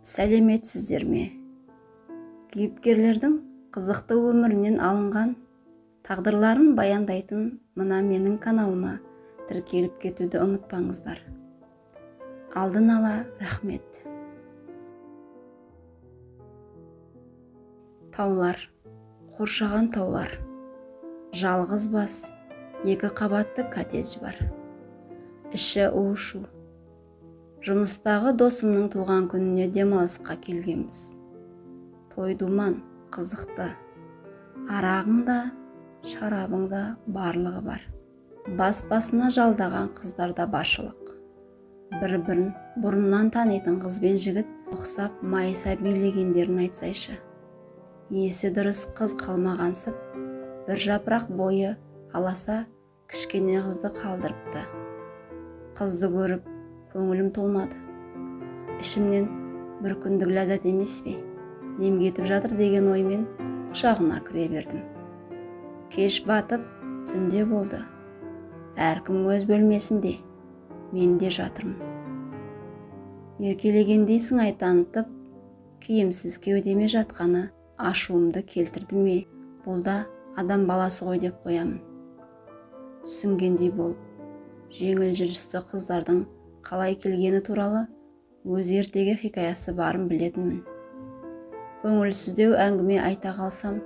Сәлеметсіздер ме? Кейіпкерлердің қызықты өмірінен алынған тағдырларын баяндайтын мына менің каналыма тіркеліп кетуді ұмытпаңыздар. Алдын ала рахмет. Таулар, қоршаған таулар. Жалғыз бас, 2 қабатты коттедж бар. Іші у-шу. Жұмыстағы досымның туған күніне демалысқа келгенбіз. Той думан, қызықты. Арағың да, шарабың да барлығы бар. Бас-басына жалдаған қыздарда баршылық. Бір-бірін бұрыннан танитын қыз бен жігіт ұқсап майыса билегендерін айтсайшы. Есі дұрыс қыз қалмағансып, бір жапырақ бойы аласа кішкене қызды қалдырыпты. Қызды көріп, көңілім толмады. Ішімнен бір күндік ләззат емес пе? Нем кетіп жатыр деген оймен құшағына кіре бердім. Кеш батып, түнде болды. Әркім өз бөлмесінде, мен де жатырмын. Еркелегендей сыңай танытып, киімсіз кеудеме жатқаны ашуымды келтірді ме? Бұл да адам баласы ғой деп қоямын. Түсінгендей болып, жеңіл жүрісті қыздардың қалай келгені туралы өз ертегі хикаясы барын білетінмін. Көңілсіздеу әңгіме айта қалсам,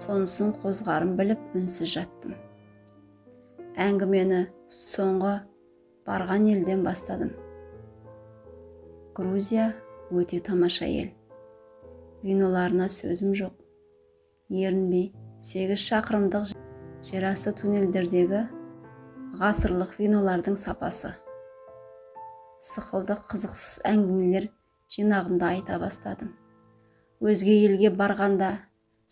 сонысын қозғарын біліп үнсіз жаттым. Әңгімені соңғы барған елден бастадым. Грузия өте тамаша ел. Виноларына сөзім жоқ. Ерінбей 8 шақырымдық жерасты туннельдердегі ғасырлық винолардың сапасы. Сықылды қызықсыз әңгімелер жинағымда айта бастадым. Өзге елге барғанда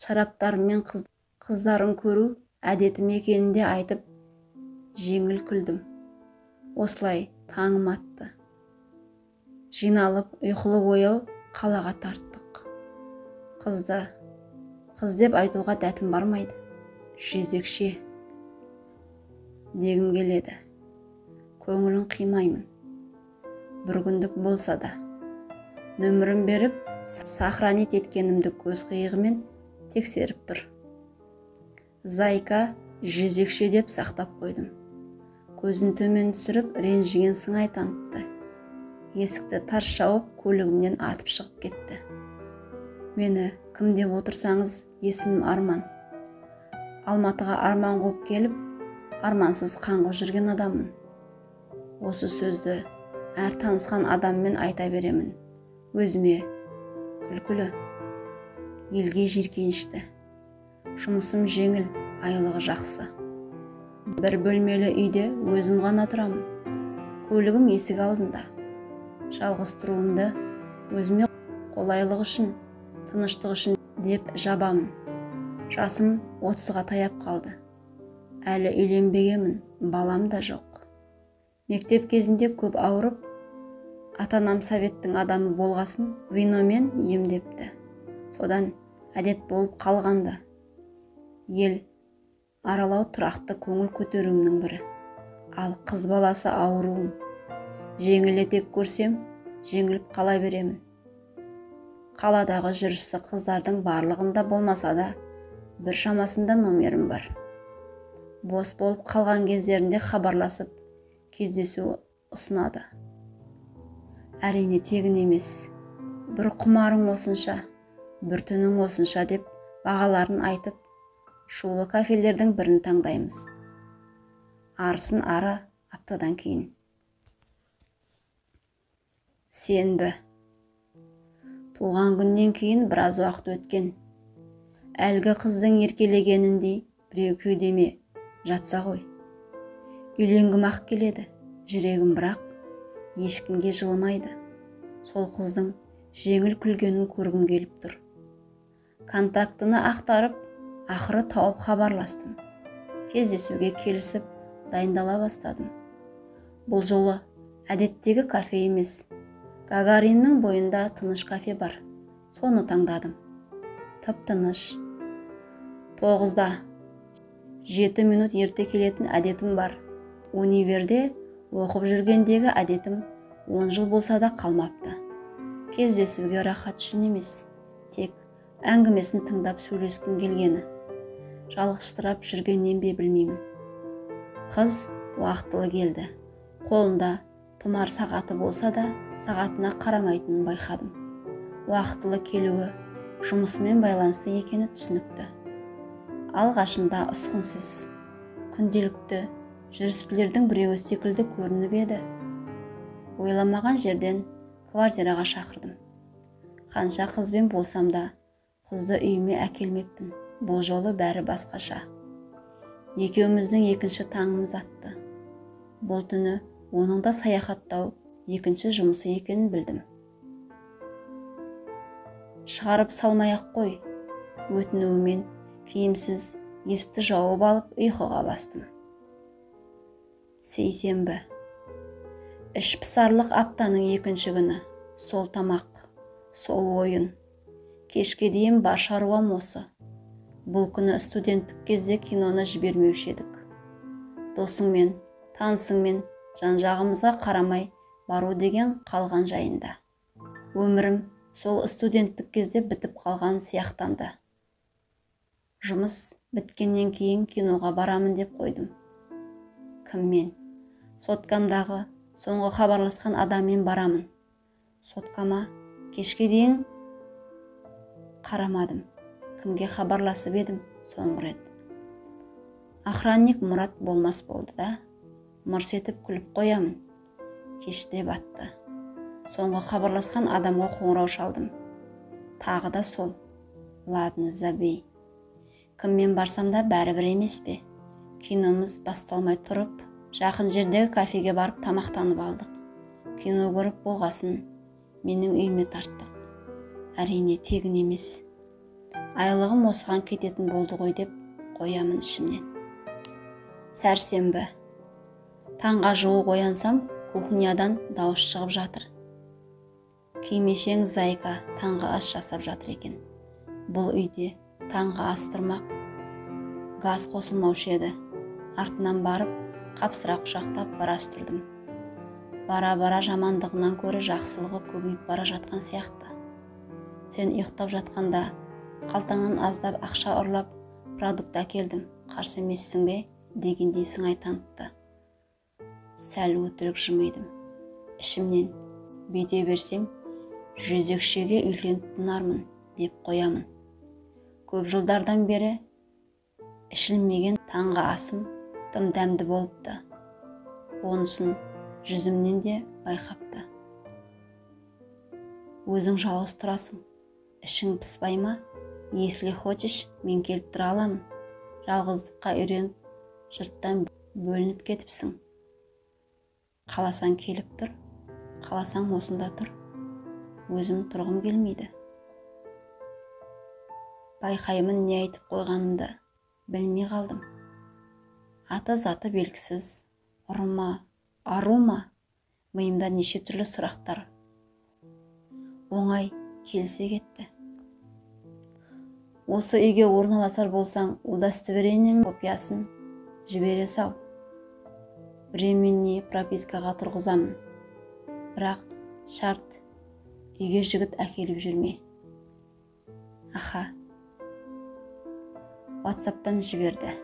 шараптарым мен қыздарын көру әдетім екенінде айтып, жеңіл күлдім. Осылай таңым атты. Жиналып ұйқылы ояу қалаға тарттық. Қыз деп айтуға дәтім бармайды. Жезөкше дегім келеді. Көңілін қимаймын. Бір күндік болса да. Нөмірін беріп, сохранить еткенімді көз қиығымен тексеріп тұр. Зайка жезөкше деп сақтап қойдым. Көзін төмен түсіріп, ренжіген сыңай танытты. Есікті тарс жауып, көлігімнен атып шығып кетті. Мені кім деп отырсаңыз, есімім Арман. Алматыға арман қуып келіп, армансыз қаңғып жүрген адаммын. Осы сөзді әр танысқан адаммен айта беремін. Өзіме күлкілі, елге жиіркенішті. Жұмысым жеңіл, айлығы жақсы. Бір бөлмелі үйде өзім ғана тұрамын. Көлігім есік алдында. Жалғыз тұруымды өзіме қолайлық үшін, тыныштық үшін деп жабамын. Жасым 30-ға таяп қалды. Әлі үйленбегенмін, балам да жоқ. Мектеп кезінде көп ауырып, атанам советтің адамы болғасын виномен емдепті. Содан әдет болып қалғанды. Ел аралау тұрақты көңіл көтеруімнің бірі. Ал қыз баласы ауруым. Жеңіл етек көрсем, жеңіліп қала беремін. Қаладағы жүрісі қыздардың барлығында болмаса да, бір шамасында номерім бар. Бос болып қалған кездерінде хабарласып, кездесу ұсынады. Әрине тегін емес. Бір құмарың осынша, бір түнің осынша деп бағаларын айтып, шулы кафелердің бірін таңдаймыз. Арысын ары аптадан кейін. Сенбі. Туған күннен кейін біраз уақыт өткен. Әлгі қыздың еркелегеніндей біреу кеудеме жатса ғой. Үйленгім ақ келеді, жүрегім бірақ ешкімге жылымайды. Сол қыздың жеңіл күлгенін көргім келіп тұр. Контактыны ақтарып, ақыры тауып хабарластым. Кездесуге келісіп, дайындала бастадым. Бұл жолы әдеттегі кафе емес. Гагариннің бойында тыныш кафе бар. Соны таңдадым. Тып-тыныш. 9-да 7 минут ерте келетін әдетім бар. Универде оқып жүргендегі әдетім 10 жыл болса да қалмапты. кездесуге рахат үшін емес, тек әңгімесін тыңдап сөйлескім келгені. Жалғызсырап жүргеннен бе білмеймін. Қыз уақытылы келді. Қолында тұмар сағаты болса да, сағатына қарамайтынын байқадым. Уақытылы келуі жұмысымен байланысты екені түсінікті. Алғашында ұсқынсыз, күнделікті жүрістілердің біреуі секілді көрініп еді. Ойламаған жерден квартираға шақырдым. Қанша қызбен болсам да, қызды үйіме әкелмеппін. Бұл жолы бәрі басқаша. Екеуміздің екінші таңымыз атты. Бұл түні оның да саяхаттау екінші жұмысы екенін білдім. Шығарып салмай-ақ қой, өтінуімен киімсіз есікті жауып алып ұйқыға бастым. Сейсенбі. Ішпысарлық аптаның екінші күні. Сол тамақ, сол ойын. Кешке дейін бар шаруам осы. Бұл күні студенттік кезде киноны жібермеуші едік. Досыңмен, танысыңмен жан-жағымызға қарамай бару деген қалған жайында. Өмірім сол студенттік кезде бітіп қалған сияқтанды. Жұмыс біткеннен кейін киноға барамын деп қойдым. Кіммен? Соткамдағы соңғы хабарласқан адаммен барамын. Соткама кешке дейін қарамадым. Кімге хабарласып едім соңғы рет. Охранник Мұрат болмас болды да, мырс етіп күліп қоямын. Кеште батты. Соңғы хабарласқан адамға қоңырау шалдым. Тағы да сол. Ладно, забей. Кіммен барсам да бәрібір емес пе? Киномыз басталмай тұрып, жақын жердегі кафеге барып тамақтанып алдық. Кино көріп болғасын менің үйіме тарттық. Әрине тегін емес. Айлығым осыған кететін болды ғой деп қоямын ішімнен. Сәрсенбі. Таңға жуық оянсам, кухнядан дауыс шығып жатыр. Кимешең Зайка таңғы ас жасап жатыр екен. Бұл үйде таңғы ас тұрмақ. Газ қосылмаушы еді. Артынан барып, қапсыра құшақтап біраз тұрдым. Бара-бара жамандығынан көрі жақсылығы көбейіп бара жатқан сияқты. Сен ұйықтап жатқанда қалтаңнан аздап ақша ұрлап, продукт әкелдім. Қарсы емессің бе? Дегендей сыңай танытты. Сәл өтірік жымидым. Ішімнен бүйте берсем, жезөкшеге үйленіп тынармын деп қоямын. Көп жылдардан бері ішілмеген таңғы асым тым дәмді болыпты. Онысын жүзімнен де байқапты. Өзің жалғыз тұрасың. Ішің пыспай ма? Если хочешь, мен келіп тұра аламын. Жалғыздыққа үйреніп, жұрттан бөлініп кетіпсің. Қаласаң келіп тұр, қаласаң осында тұр. Өзім тұрғым келмейді. Байқаймын не айтып қойғанымды, білмей қалдым. Аты-заты белгісіз, ұрма, арума, миымда неше түрлі сұрақтар. Оңай келсе кетті. Осы үйге орналасар болсаң, удостоверениенің копиясын жібере сал. Временный пропискаға тұрғызамын. Бірақ шарт, үйге жігіт әкеліп жүрме. Аха. WhatsApp'тан жіберді.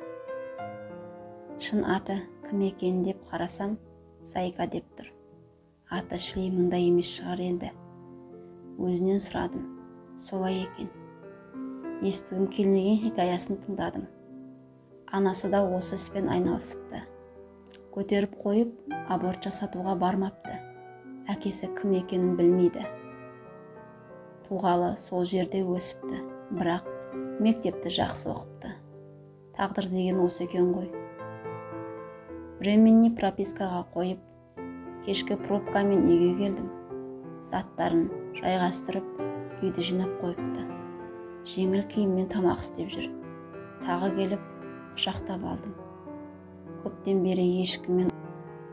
Шын аты кім екен деп қарасам, Зайка деп тұр. Аты Шлей мұнда емес шығар енді. Өзінен сұрадым. Солай екен. Естігім келмеген хикаясын тыңдадым. Анасы да осы іспен айналысыпты. Көтеріп қойып, аборт жасатуға бармапты. Әкесі кім екенін білмейді. Туғалы сол жерде өсіпті, бірақ мектепті жақсы оқыпты. Тағдыр деген осы екен ғой. Временный пропискаға қойып, кешкі пробкамен үйге келдім. Заттарын жайғастырып, үйді жинап қойыпты. Жеңіл киіммен тамақ істеп жүр. Тағы келіп, құшақтап алдым. Көптен бері ешкіммен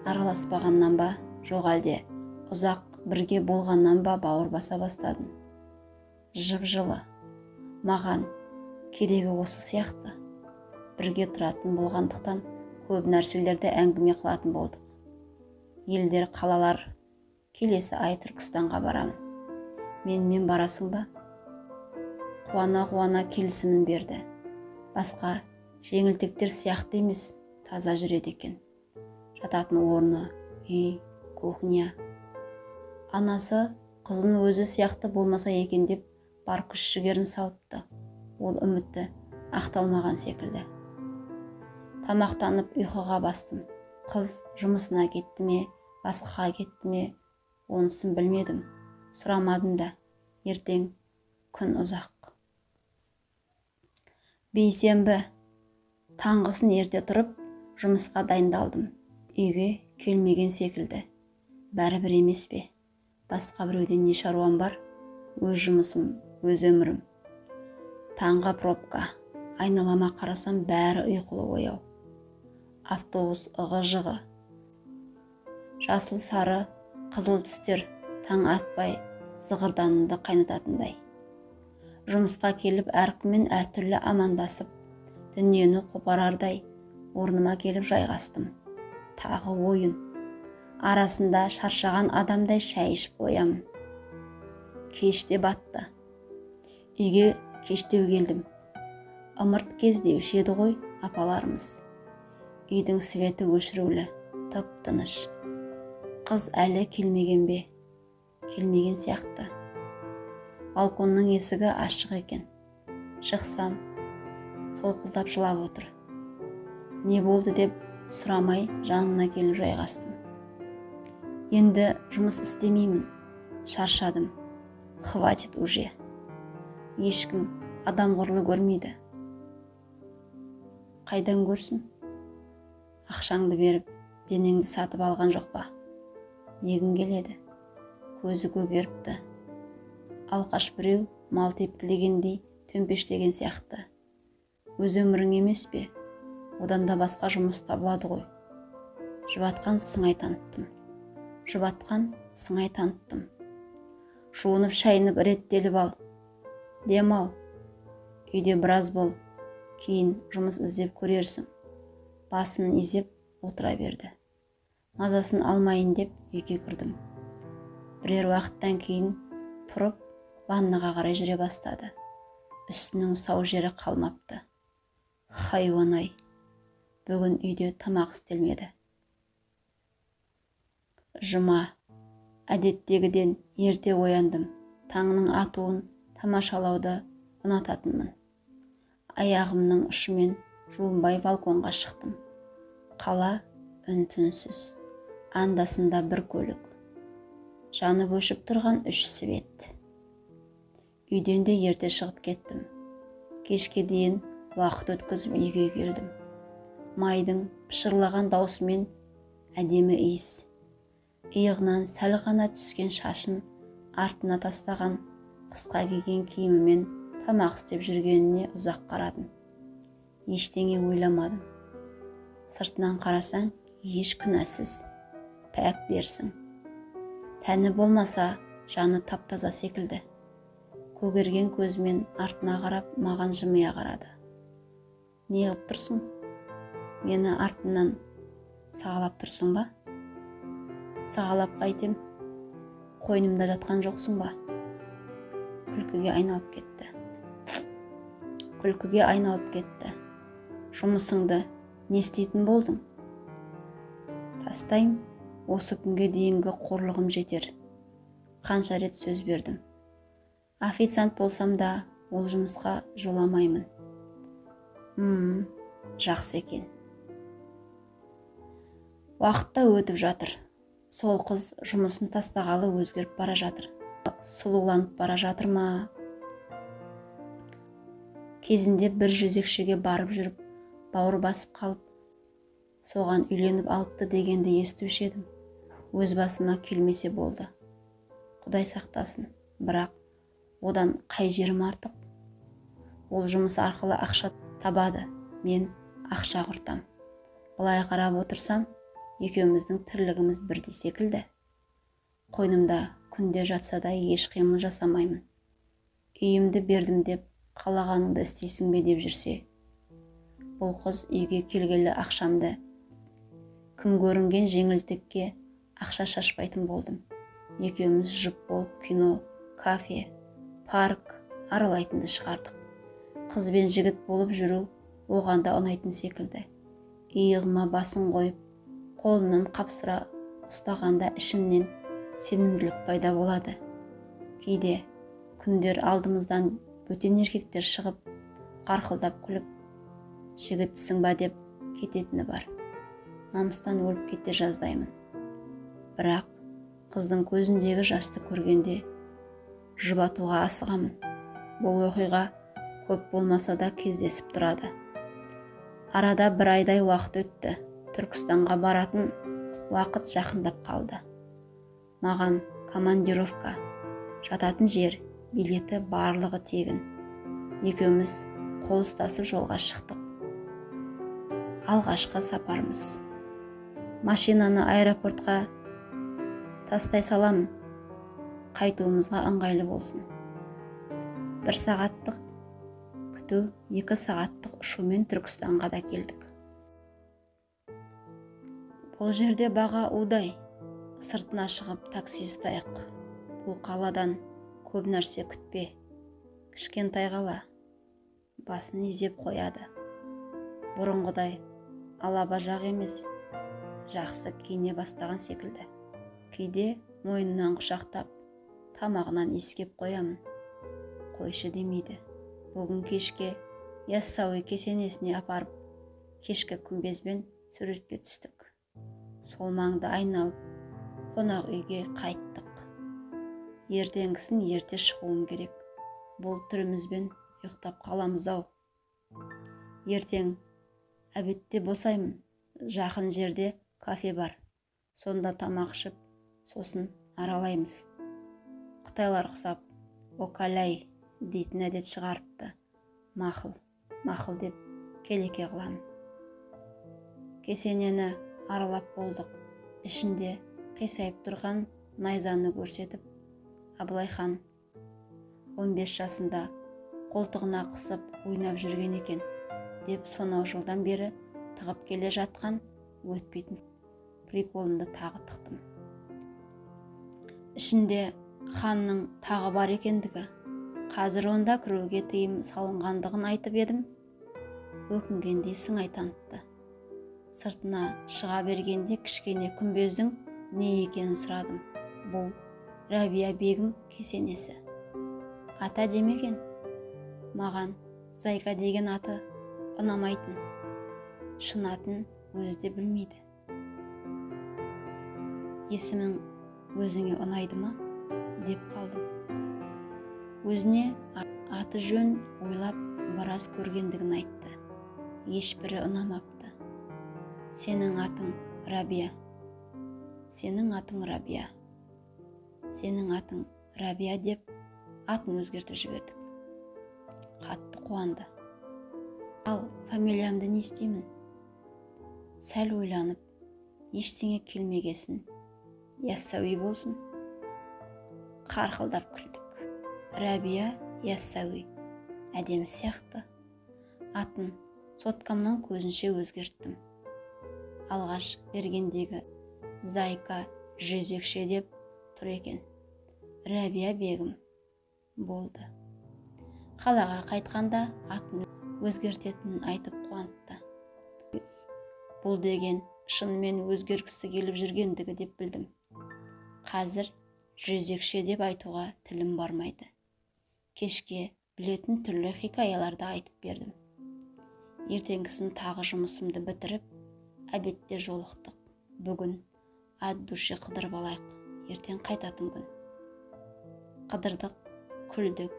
араласпағаннан ба, жоқ әлде ұзақ бірге болғаннан ба бауыр баса бастадым. Жып-жылы. Маған керегі осы сияқты. Бірге тұратын болғандықтан көп нәрселерді әңгіме қылатын болдық. Елдер, қалалар, келесі ай Түркістанға барамын. Менімен барасың ба? Қуана келісімін берді. Басқа жеңілтектер сияқты емес, таза жүреді екен. Жататын орны, үй, кухня. Анасы қызын өзі сияқты болмаса екен деп бар күш жігерін салыпты. Ол үмітті ақталмаған секілді. Тамақтанып ұйқыға бастым. Қыз жұмысына кетті ме, басқаға кетті ме, онысын білмедім. Сұрамадым да. Ертең күн ұзақ. Бейсенбі. Таңғысын ерте тұрып, жұмысқа дайындалдым. Үйге келмеген секілді. Бәрібір емес пе? Басқа біреуден не шаруам бар? Өз жұмысым, өз өмірім. Таңға пробка. Айналама қарасам бәрі ұйқылы ояу. Автобус ығы-жығы. Жасыл сары, қызыл түстер таң атпай зығырданымды қайнататындай. Жұмысқа келіп әркіммен әртүрлі амандасып, дүниені қопарардай орныма келіп жайғастым. Тағы ойын. Арасында шаршаған адамдай шай ішіп қоямын. Кеште батты. Үйге кештеу келдім. Ымырт кез деуші еді ғой апаларымыз. Үйдің светі өшірулі, тып-тыныш. Қыз әлі келмеген бе? Келмеген сияқты. Балконның есігі ашық екен. Шықсам, солқылдап жылап отыр. Не болды деп сұрамай жанына келіп жайғастым. Енді жұмыс істемеймін. Шаршадым. Хватит уже. Ешкім адам ғұрлы көрмейді. Қайдан көрсін? Ақшаңды беріп, денеңді сатып алған жоқ па? Дегім келеді. Көзі көгеріпті. Алқаш біреу мал тепкілегендей төмпештеген сияқты. Өз өмірің емес пе? Одан да басқа жұмыс табылады ғой. Жұбатқан сыңай таныттым. Жуынып шайынып реттеліп ал. Демал. Үйде біраз бол. Кейін жұмыс іздеп көрерсің. Басын изеп отыра берді. Мазасын алмайын деп үйге кірдім. Бірер уақыттан кейін тұрып ваннаға қарай жүре бастады. Үстінің сау жері қалмапты. Хайуан-ай. Бүгін үйде тамақ істелмеді. Жұма. Әдеттегіден ерте ояндым. Таңның атуын тамашалауды ұнататынмын. Аяғымның ұшымен жуынбай балконға шықтым. Қала үн-түнсіз. Андасында бір көлік. Жанып өшіп тұрған 3 свет. Үйден де ерте шығып кеттім. Кешке дейін уақыт өткізіп үйге келдім. Майдың пышырлаған даусымен әдемі иіс. Иығынан сәл ғана түскен шашын артына тастаған, қысқа киген киімімен тамақ істеп жүргеніне ұзақ қарадым. Ештеңе ойламадым. Сыртынан қарасаң, еш күнәсіз, пәк дерсің. Тәні болмаса, жаны таптаза секілді. Көгерген көзімен артына қарап, маған жымия қарады. Не ғып тұрсың? Мені артынан сағалап тұрсың ба? Сағалап қайтем, қойнымда жатқан жоқсың ба? Күлкіге айналып кетті. Жұмысыңды не істейтін болдың? Тастайым, осы күнге дейінгі қорлығым жетер. Қанша рет сөз бердім. Официант болсам да, ол жұмысқа жоламаймын. Жақсы екен. Уақытта өтіп жатыр. Сол қыз жұмысын тастағалы өзгеріп бара жатыр. Сұлуланып бара жатыр ма? Кезінде бір жезекшеге барып жүріп, бауыр басып қалып, соған үйленіп алыпты дегенді естуші едім. Өз басыма келмесе болды. Құдай сақтасын, бірақ одан қай жерім артық? Ол жұмыс арқылы ақша табады, мен ақша құртам. Былай қарап отырсам, екеуміздің тірлігіміз бірдей секілді. Қойнымда күнде жатса да еш қимыл жасамаймын. Үйімді бердім деп, қалағаныңды істейсің бе деп жүрсе. Бұл қыз үйге келгелі ақшамды, кім көрінген жеңілтекке ақша шашпайтын болдым. Екеуміз жұп болып кино кафе, парк аралайтынды шығардық. Қыз бен жігіт болып жүру оған да ұнайтын секілді. Иығыма басын қойып, қолымнан қапсыра ұстағанда ішімнен сенімділік пайда болады. Кейде күндер алдымыздан бөтен еркектер шығып, қарқылдап күліп, жігітсің ба деп кететіні бар. Намыстан өліп кете жаздаймын. Бірақ қыздың көзіндегі жасты көргенде жұбатуға асығамын. Бұл оқиға көп болмаса да кездесіп тұрады. Арада 1 айдай уақыт өтті. Түркістанға баратын уақыт жақындап қалды. Маған командировка, жататын жер, билеті барлығы тегін. Екеуміз қол ұстасып жолға шықтық. Алғашқы сапарымыз. Машинаны аэропортқа тастай саламын. Қайтуымызға ыңғайлы болсын. 1 сағаттық күту, 2 сағаттық ұшумен Түркістанға да келдік. Бұл жерде баға удай. Сыртына шығып такси ұстайық. Бұл қаладан көп нәрсе күтпе. Кішкентай қала. Басын изеп қояды. Бұрынғыдай алабажақ емес, жақсы киіне бастаған секілді. Кейде мойнынан құшақтап, тамағынан иіскеп қоямын. Қойшы демейді. Бүгін кешке Яссауи кесенесіне апарып, кешкі күмбезбен суретке түстік. Сол маңды айналып, қонақ үйге қайттық. Ертеңгісін ерте шығуым керек. Бұл түрімізбен ұйықтап қаламыз-ау. Ертең әбетте босаймын. Жақын жерде кафе бар. Сонда тамақ ішіп, сосын аралаймыз. Қытайлар құсап, окалай дейтін әдет шығарыпты. Мақыл деп келеке қыламын. Кесенені аралап болдық. Ішінде қисайып тұрған найзаны көрсетіп, Абылайхан 15 жасында қолтығына қысып ойнап жүрген екен деп сонау жылдан бері тығып келе жатқан өтпейтін приколымды тағы тықтым. Ішінде ханның тағы бар екендігі, қазір онда кіруге тыйым салынғандығын айтып едім. Өкінгендей сыңай танытты. Сыртына шыға бергенде кішкене күмбездің не екенін сұрадым. Бұл Рәбия бегім кесенесі. Ата демеген. Маған Зайка деген аты ұнамайтын. Шын атын өзі де білмейді. Есімің өзіңе ұнайды ма? Деп қалдым. Өзіне аты жөн ойлап біраз көргендігін айтты. Ешбірі ұнамапты. Сенің атың Рәбия. Сенің атың Рәбия. Сенің атың Рәбия деп атын өзгертіп жібердік. Қатты қуанды. Ал фамилиямды не істеймін? Сәл ойланып, ештеңе келмегесін, Яссауи болсын. Қарқылдап күлдік. Рәбия Яссауи. Әдемі сияқты. Атын соткамнан көзінше өзгерттім. Алғаш бергендегі Зайка жезекше деп тұр екен. Рәбия бегім болды. Қалаға қайтқанда атын өзгертетінін айтып қуантты. Бұл деген шынымен өзгергісі келіп жүргендігі деп білдім. Қазір жезекше деп айтуға тілім бармайды. Кешке білетін түрлі хикаяларды айтып бердім. Ертеңгісін тағы жұмысымды бітіріп, әбетте жолықтық. Бүгін ат душе қыдырып алайық. Ертең қайтатын күн. Қыдырдық, күлдік,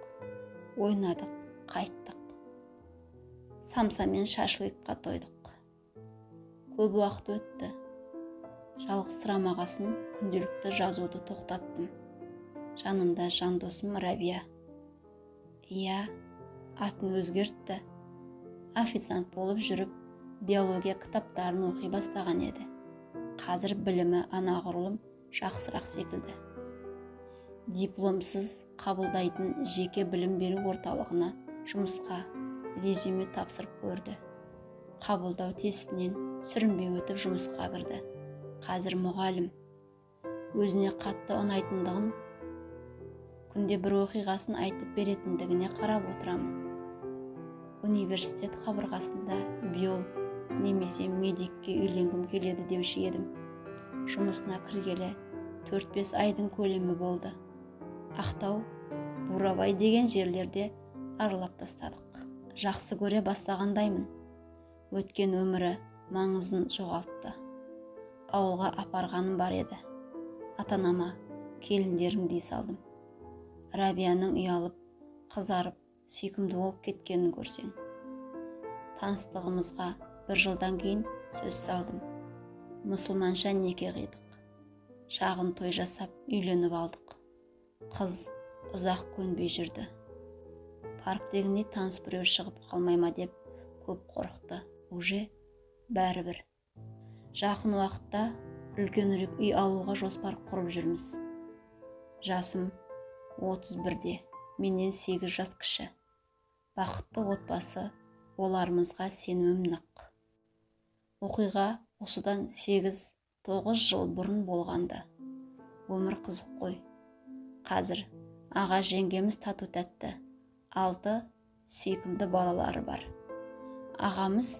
ойнадық, қайттық. Самсамен шашлыкқа тойдық. Көп уақыт өтті. Жалғызсырамағасын күнделікті жазуды тоқтаттым. Жанымда жан досым Рәбия. Иә, атын өзгертті. Официант болып жүріп, биология кітаптарын оқи бастаған еді. Қазір білімі анағұрлым жақсырақ секілді. Дипломсыз қабылдайтын жеке білім беру орталығына жұмысқа резюме тапсырып көрді. Қабылдау тестінен сүрінбей өтіп жұмысқа кірді. Қазір мұғалім. Өзіне қатты ұнайтындығын күнде бір оқиғасын айтып беретіндігіне қарап отырамын. Университет қабырғасында биолог немесе медикке үйленгім келеді деуші едім. Жұмысына кіргелі 4-5 айдың көлемі болды. Ақтау, Бурабай деген жерлерде аралап тастадық. Жақсы көре бастағандаймын. Өткен өмірі маңызын жоғалтты. Ауылға апарғаным бар еді. Ата-анама келіндерің дей салдым. Рабияның ұялып, қызарып, сүйкімді болып кеткенін көрсең. Таныстығымызға 1 жылдан кейін сөз салдым. Мұсылманша неке қидық. Шағын той жасап үйленіп алдық. Қыз ұзақ көнбей жүрді. Парктегінде таныс біреу шығып қалмай ма деп көп қорықты. Уже бәрібір. Жақын уақытта үлкенірек үй алуға жоспар құрып жүрміз. Жасым 31-де, менен 8 жас кіші. Бақытты отбасы оларымызға сенімім нық. Оқиға осыдан 8-9 жыл бұрын болғанды. Өмір қызық қой. Қазір аға жеңгеміз тату тәтті. 6 сүйкімді балалары бар. Ағамыз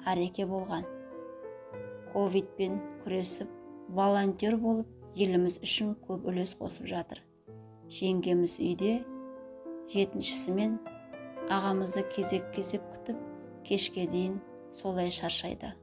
әреке болған. Ковидпен күресіп, волонтер болып, еліміз үшін көп үлес қосып жатыр. Жеңгеміз үйде, 7-шісімен ағамызды кезек-кезек күтіп, кешке дейін солай шаршайды.